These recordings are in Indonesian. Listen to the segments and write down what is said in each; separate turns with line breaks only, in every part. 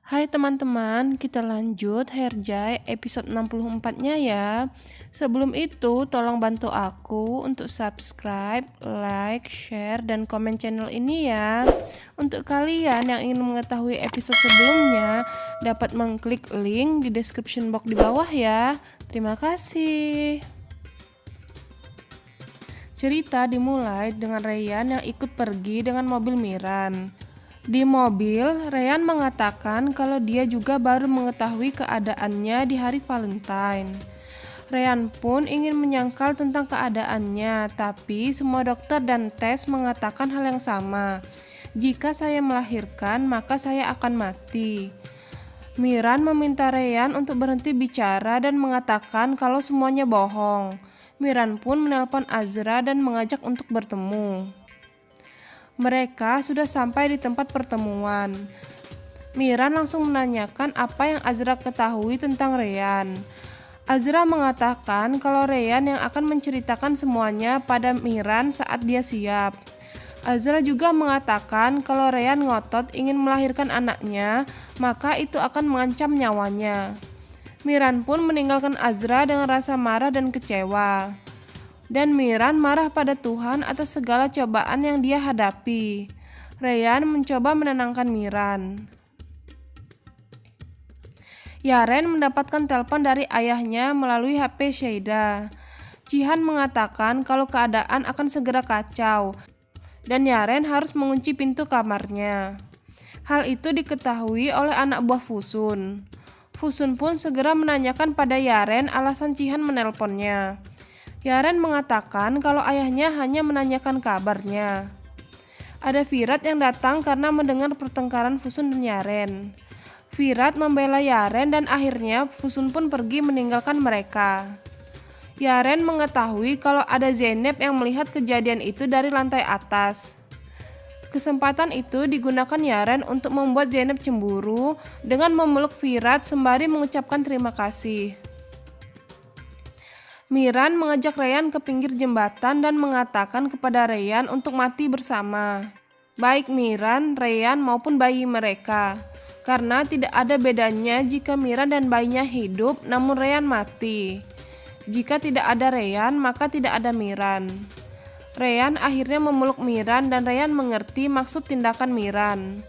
Hai teman-teman, kita lanjut Herjai episode 64-nya ya. Sebelum itu, tolong bantu aku untuk subscribe, like, share, dan komen channel ini ya. Untuk kalian yang ingin mengetahui episode sebelumnya, dapat mengklik link di description box di bawah ya. Terima kasih. Cerita dimulai dengan Ryan yang ikut pergi dengan mobil Miran. Di mobil, Ryan mengatakan kalau dia juga baru mengetahui keadaannya di hari Valentine. Ryan pun ingin menyangkal tentang keadaannya, tapi semua dokter dan tes mengatakan hal yang sama. Jika saya melahirkan, maka saya akan mati. Miran meminta Ryan untuk berhenti bicara dan mengatakan kalau semuanya bohong. Miran pun menelpon Azra dan mengajak untuk bertemu. Mereka sudah sampai di tempat pertemuan. Miran langsung menanyakan apa yang Azra ketahui tentang Ryan. Azra mengatakan kalau Ryan yang akan menceritakan semuanya pada Miran saat dia siap. Azra juga mengatakan kalau Ryan ngotot ingin melahirkan anaknya, maka itu akan mengancam nyawanya. Miran pun meninggalkan Azra dengan rasa marah dan kecewa. Dan Miran marah pada Tuhan atas segala cobaan yang dia hadapi. Ryan mencoba menenangkan Miran. Yaren mendapatkan telepon dari ayahnya melalui HP Sheida. Jihan mengatakan kalau keadaan akan segera kacau dan Yaren harus mengunci pintu kamarnya. Hal itu diketahui oleh anak buah Fusun. Fusun pun segera menanyakan pada Yaren alasan Jihan menelponnya. Yaren mengatakan kalau ayahnya hanya menanyakan kabarnya. Ada Virat yang datang karena mendengar pertengkaran Fusun dan Yaren. Virat membela Yaren dan akhirnya Fusun pun pergi meninggalkan mereka. Yaren mengetahui kalau ada Zeynep yang melihat kejadian itu dari lantai atas. Kesempatan itu digunakan Yaren untuk membuat Zeynep cemburu dengan memeluk Virat sembari mengucapkan terima kasih. Miran mengajak Ryan ke pinggir jembatan dan mengatakan kepada Ryan untuk mati bersama. Baik Miran, Ryan maupun bayi mereka. Karena tidak ada bedanya jika Miran dan bayinya hidup namun Ryan mati. Jika tidak ada Ryan, maka tidak ada Miran. Ryan akhirnya memeluk Miran dan Ryan mengerti maksud tindakan Miran.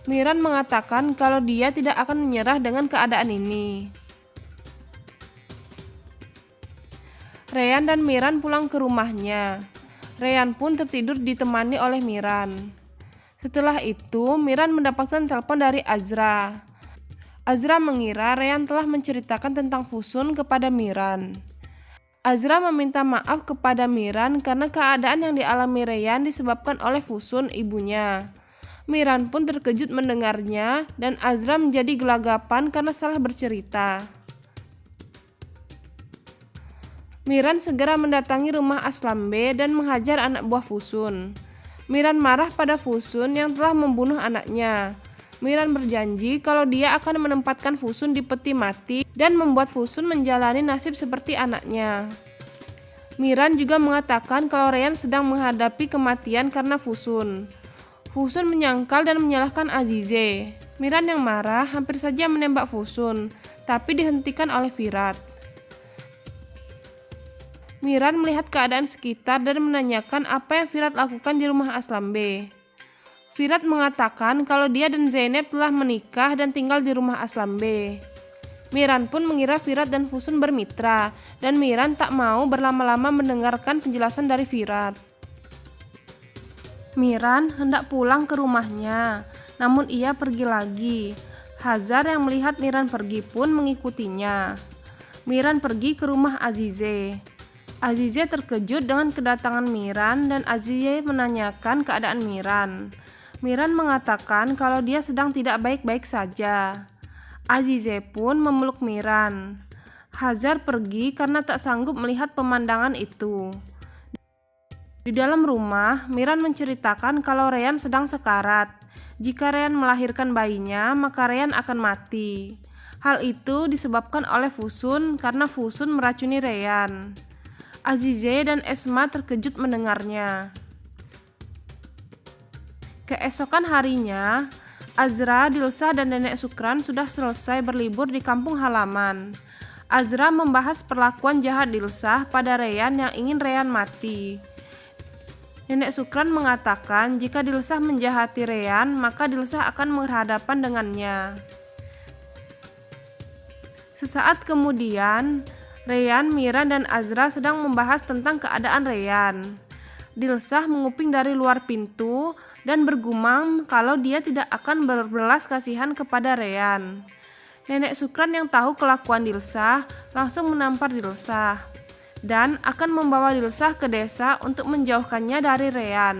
Miran mengatakan kalau dia tidak akan menyerah dengan keadaan ini. Ryan dan Miran pulang ke rumahnya. Ryan pun tertidur ditemani oleh Miran. Setelah itu, Miran mendapatkan telepon dari Azra. Azra mengira Ryan telah menceritakan tentang Fusun kepada Miran. Azra meminta maaf kepada Miran karena keadaan yang dialami Ryan disebabkan oleh Fusun ibunya. Miran pun terkejut mendengarnya dan Azra menjadi gelagapan karena salah bercerita. Miran segera mendatangi rumah Aslambe dan menghajar anak buah Fusun. Miran marah pada Fusun yang telah membunuh anaknya. Miran berjanji kalau dia akan menempatkan Fusun di peti mati dan membuat Fusun menjalani nasib seperti anaknya. Miran juga mengatakan kalau Ryan sedang menghadapi kematian karena Fusun. Fusun menyangkal dan menyalahkan Azize. Miran yang marah hampir saja menembak Fusun, tapi dihentikan oleh Virat. Miran melihat keadaan sekitar dan menanyakan apa yang Virat lakukan di rumah Aslambe. Virat mengatakan kalau dia dan Zeynep telah menikah dan tinggal di rumah Aslambe. Miran pun mengira Virat dan Fusun bermitra, dan Miran tak mau berlama-lama mendengarkan penjelasan dari Virat. Miran hendak pulang ke rumahnya, namun ia pergi lagi. Hazar yang melihat Miran pergi pun mengikutinya. Miran pergi ke rumah Azize. Azize terkejut dengan kedatangan Miran dan Azize menanyakan keadaan Miran. Miran mengatakan kalau dia sedang tidak baik-baik saja. Azize pun memeluk Miran. Hazar pergi karena tak sanggup melihat pemandangan itu. Di dalam rumah, Miran menceritakan kalau Ryan sedang sekarat. Jika Ryan melahirkan bayinya, maka Ryan akan mati. Hal itu disebabkan oleh Fusun karena Fusun meracuni Ryan. Azize dan Esma terkejut mendengarnya. Keesokan harinya, Azra, Dilsa, dan Nenek Sukran sudah selesai berlibur di kampung halaman. Azra membahas perlakuan jahat Dilsa pada Reyhan yang ingin Reyhan mati. Nenek Sukran mengatakan jika Dilsa menjahati Reyhan, maka Dilsa akan berhadapan dengannya. Sesaat kemudian, Reyhan, Miran, dan Azra sedang membahas tentang keadaan Reyhan. Dilsa menguping dari luar pintu dan bergumam kalau dia tidak akan berbelas kasihan kepada Reyhan. Nenek Sukran yang tahu kelakuan Dilsa langsung menampar Dilsa dan akan membawa Dilsa ke desa untuk menjauhkannya dari Reyhan.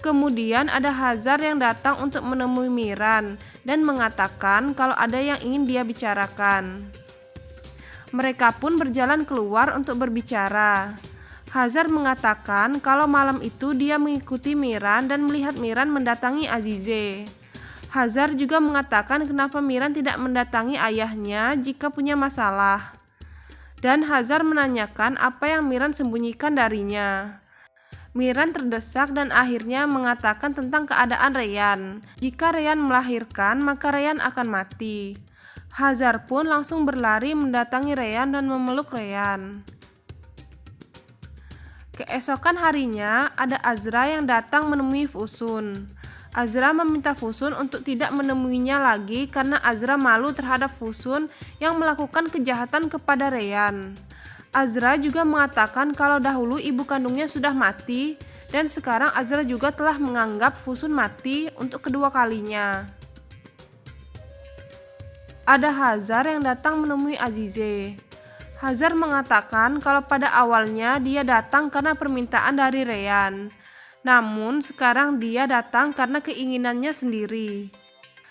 Kemudian ada Hazar yang datang untuk menemui Miran dan mengatakan kalau ada yang ingin dia bicarakan. Mereka pun berjalan keluar untuk berbicara. Hazar mengatakan kalau malam itu dia mengikuti Miran dan melihat Miran mendatangi Azize. Hazar juga mengatakan kenapa Miran tidak mendatangi ayahnya jika punya masalah. Dan Hazar menanyakan apa yang Miran sembunyikan darinya. Miran terdesak dan akhirnya mengatakan tentang keadaan Reyhan. Jika Reyhan melahirkan, maka Reyhan akan mati. Hazar pun langsung berlari mendatangi Reyhan dan memeluk Reyhan. Keesokan harinya, ada Azra yang datang menemui Fusun. Azra meminta Fusun untuk tidak menemuinya lagi karena Azra malu terhadap Fusun yang melakukan kejahatan kepada Reyhan. Azra juga mengatakan kalau dahulu ibu kandungnya sudah mati dan sekarang Azra juga telah menganggap Fusun mati untuk kedua kalinya. Ada Hazar yang datang menemui Azize. Hazar mengatakan kalau pada awalnya dia datang karena permintaan dari Reyhan. Namun sekarang dia datang karena keinginannya sendiri.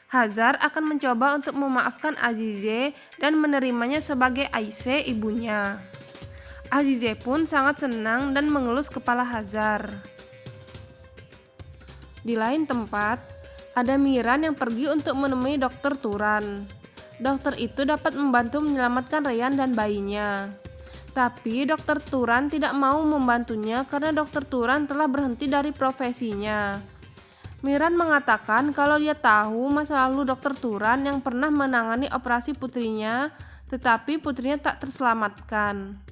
Hazar akan mencoba untuk memaafkan Azize dan menerimanya sebagai Aisyah ibunya. Azize pun sangat senang dan mengelus kepala Hazar. Di lain tempat, ada Miran yang pergi untuk menemui Dokter Turan. Dokter itu dapat membantu menyelamatkan Reyhan dan bayinya. Tapi Dokter Turan tidak mau membantunya karena Dokter Turan telah berhenti dari profesinya. Miran mengatakan kalau dia tahu masa lalu Dokter Turan yang pernah menangani operasi putrinya, tetapi putrinya tak terselamatkan.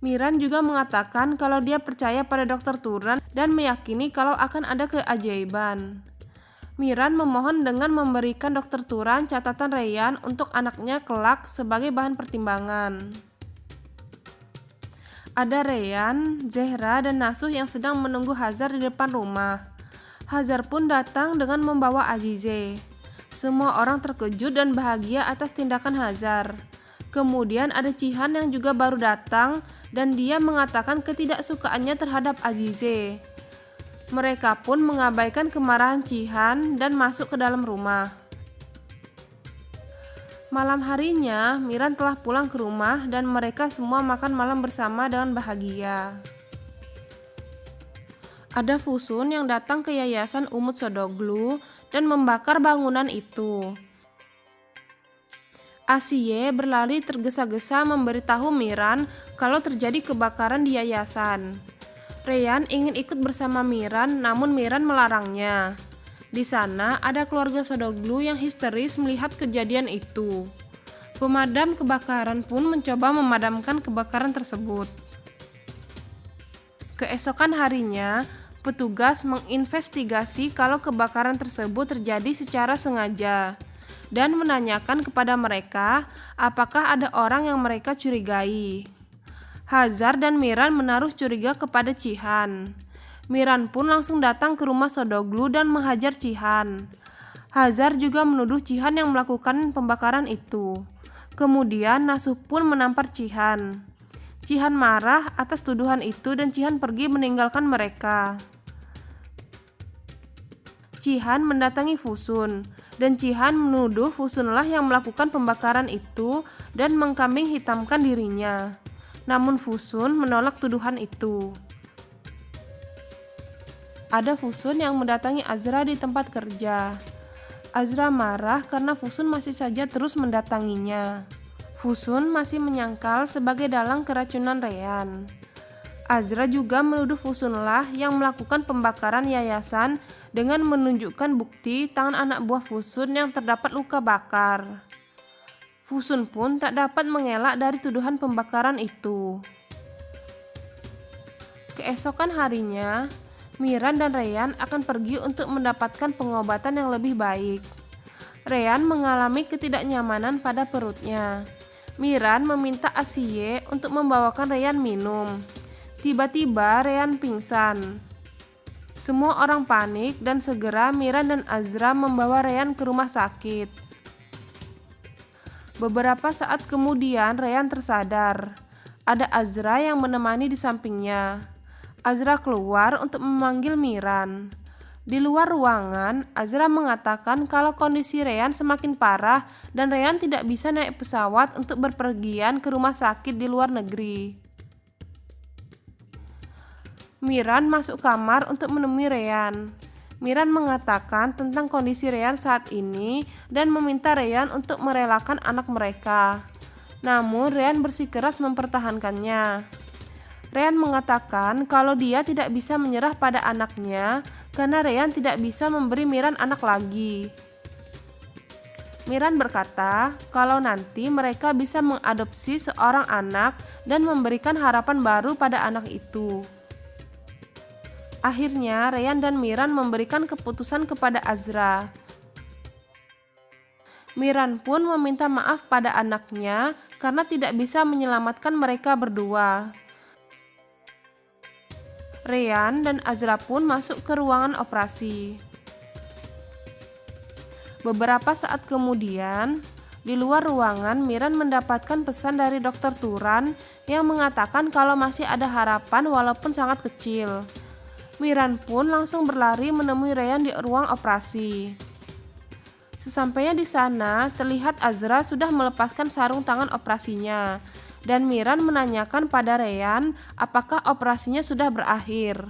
Miran juga mengatakan kalau dia percaya pada Dokter Turan dan meyakini kalau akan ada keajaiban. Miran memohon dengan memberikan Dokter Turan catatan Reyhan untuk anaknya kelak sebagai bahan pertimbangan. Ada Reyhan, Zehra, dan Nasuh yang sedang menunggu Hazar di depan rumah. Hazar pun datang dengan membawa Azize. Semua orang terkejut dan bahagia atas tindakan Hazar. Kemudian ada Cihan yang juga baru datang dan dia mengatakan ketidaksukaannya terhadap Azize. Mereka pun mengabaikan kemarahan Cihan dan masuk ke dalam rumah. Malam harinya, Miran telah pulang ke rumah dan mereka semua makan malam bersama dengan bahagia. Ada Fusun yang datang ke Yayasan Umut Sodoglu dan membakar bangunan itu. Asiye berlari tergesa-gesa memberitahu Miran kalau terjadi kebakaran di yayasan. Reyhan ingin ikut bersama Miran, namun Miran melarangnya. Di sana ada keluarga Sodoglu yang histeris melihat kejadian itu. Pemadam kebakaran pun mencoba memadamkan kebakaran tersebut. Keesokan harinya, petugas menginvestigasi kalau kebakaran tersebut terjadi secara sengaja dan menanyakan kepada mereka apakah ada orang yang mereka curigai. Hazar dan Miran menaruh curiga kepada Cihan. Miran pun langsung datang ke rumah Sodoglu dan menghajar Cihan. Hazar juga menuduh Cihan yang melakukan pembakaran itu. Kemudian Nasuh pun menampar Cihan. Cihan marah atas tuduhan itu dan Cihan pergi meninggalkan mereka. Cihan mendatangi Fusun dan Cihan menuduh Fusunlah yang melakukan pembakaran itu dan mengkambing hitamkan dirinya. Namun Fusun menolak tuduhan itu. Ada Fusun yang mendatangi Azra di tempat kerja. Azra marah karena Fusun masih saja terus mendatanginya. Fusun masih menyangkal sebagai dalang keracunan Reyhan. Azra juga menuduh Fusunlah yang melakukan pembakaran yayasan dengan menunjukkan bukti tangan anak buah Fusun yang terdapat luka bakar. Fusun pun tak dapat mengelak dari tuduhan pembakaran itu. Keesokan harinya, Miran dan Reyhan akan pergi untuk mendapatkan pengobatan yang lebih baik. Reyhan mengalami ketidaknyamanan pada perutnya. Miran meminta Asiye untuk membawakan Reyhan minum. Tiba-tiba Reyhan pingsan. Semua orang panik dan segera Miran dan Azra membawa Reyhan ke rumah sakit. Beberapa saat kemudian Reyhan tersadar. Ada Azra yang menemani di sampingnya. Azra keluar untuk memanggil Miran. Di luar ruangan, Azra mengatakan kalau kondisi Reyhan semakin parah dan Reyhan tidak bisa naik pesawat untuk berpergian ke rumah sakit di luar negeri. Miran masuk kamar untuk menemui Reyhan. Miran mengatakan tentang kondisi Reyhan saat ini dan meminta Reyhan untuk merelakan anak mereka. Namun Reyhan bersikeras mempertahankannya. Reyhan mengatakan kalau dia tidak bisa menyerah pada anaknya karena Reyhan tidak bisa memberi Miran anak lagi. Miran berkata kalau nanti mereka bisa mengadopsi seorang anak dan memberikan harapan baru pada anak itu. Akhirnya Reyhan dan Miran memberikan keputusan kepada Azra. Miran pun meminta maaf pada anaknya karena tidak bisa menyelamatkan mereka berdua. Reyhan dan Azra pun masuk ke ruangan operasi. Beberapa saat kemudian, di luar ruangan Miran mendapatkan pesan dari Dokter Turan yang mengatakan kalau masih ada harapan walaupun sangat kecil. Miran pun langsung berlari menemui Reyhan di ruang operasi. Sesampainya di sana, terlihat Azra sudah melepaskan sarung tangan operasinya, dan Miran menanyakan pada Reyhan apakah operasinya sudah berakhir.